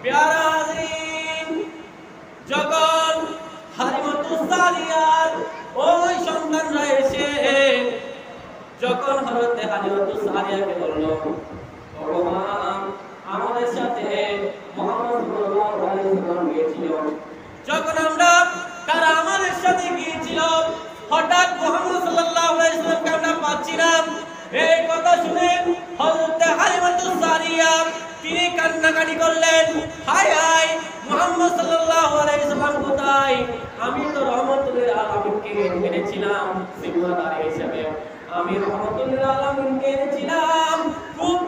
প্যারা হাজির, যখন হালিমাতুস সাদিয়ার ওই সন্তানরা এসে যখন হযরত হালিমাতুস সাদিয়াকে বলল, ভগবান আমাদের সাথে মুহাম্মদ সাল্লাল্লাহু আলাইহি ওয়াসাল্লাম গিয়েছিল, যখন আমরা তারা আমাদের সাথে গিয়েছিল, হঠাৎ মুহাম্মদ সাল্লাল্লাহু আলাইহি ওয়াসাল্লামকে আমরা পাচ্ছি না। এই কথা শুনে হযরত হালিমাতুস সাদিয়া তিনি কান্নাকাটি করলেন, হায় হায় মুহাম্মদ সাল্লাল্লাহু আলাইহি ওয়াসাল্লাম কোথায়? আমি তো রহমতুল আলামিনকে এনেছিলাম জিম্মাদার হিসেবে, আমি রহমতুল আলামিনকে এনেছিলাম খুব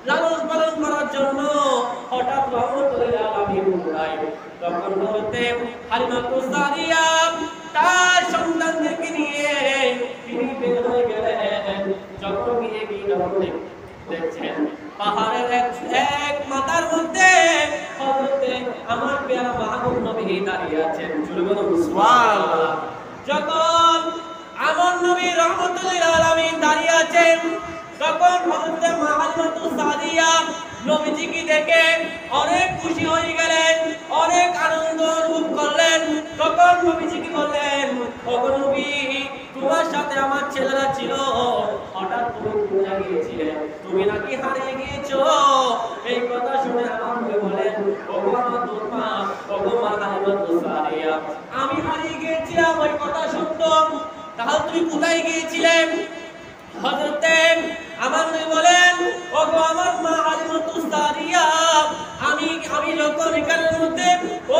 লালন পালন করার জন্য, হঠাৎ রহমতুল আলামিন কোথায়? তখন বলতে হালিমাতুস সাদিয়া তার সন্তানদেরকে নিয়ে তিনি বের হয়ে গেলেন। যখন গিয়ে দেখছেন পাহাড়ের এক মাথার মধ্যে হযরতে আমার প্রিয় মাহবুব নবী দাঁড়িয়ে আছেন। সুবহানাল্লাহ। যখন আমার নবী রহমতুল আলামিন দাঁড়িয়ে আছেন, তখন হযরতে হালিমাতুস সাদিয়া নবীজিকে দেখে অনেক খুশি হয়ে গেলেন, অনেক আনন্দ অনুভব করলেন। তখন নবীজিকে বললেন, ওগো নবী, তোমার সাথে আমার ছেলেরা ছিল, হঠাৎ তুমি কোথায় গিয়েছিলে? তুমি নাকি হারিয়ে গিয়েছো। এই কথা শুনে আমার নবী বলেন, ওগো আমার দুর্মা, ওগো মা হালিমাতুস সাদিয়া, আমি হারিয়ে গিয়েছিলাম, ওই কথা সত্য। তাহলে তুমি কোথায় গিয়েছিলে? হযরতে আমার নবী বলেন, ওগো আমার মা হালিমাতুস সাদিয়া, আমি যখন এখানের মধ্যে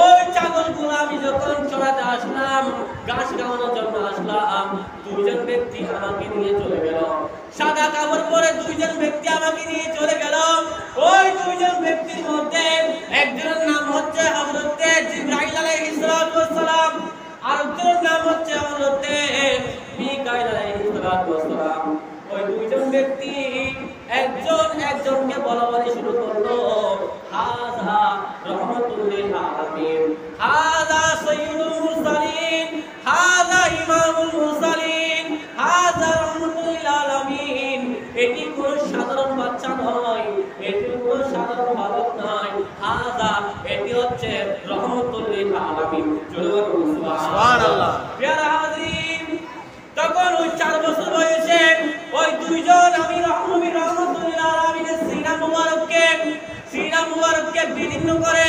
ওই ছাগলগুলো আমি যখন চড়াতে আসলাম, ঘাস খাওয়ানোর জন্য আসলাম, দুইজন ব্যক্তি আমাকে নিয়ে চলে গেল। সাদা কাপড় পরে দুইজন ব্যক্তি আমাকে নিয়ে চলে গেল। ওই দুইজন ব্যক্তির মধ্যে একজনের নাম হচ্ছে হযরতে জিবরাইল আলাইহিস সালাম, আর একজনের নাম হচ্ছে হযরতে মিকাইল আলাইহিস সালাম। ওই দুইজন ব্যক্তি একজনকে বলা শুরু করলো, হাযা রাহমাতুল লিল আলামিন, হাযা সাইয়্যিদুল মুরসালিন, হাযা ইমামুল মুরসালিন, হাযা রাহমাতুল লিল আলামিন। এটি কোন সাধারণ বাচ্চা নয়, এটি কোন সাধারণ বালক নয়, হাযা এটি হচ্ছে রাহমাতুল লিল আলামিন। সুবহানাল্লাহ। প্যারা হাজির, তখন ওই 4 বছর বয়সে ওই দুইজন আমি রহমতুল আলামিনের সিনা মুবারককে বিদীর্ণ করে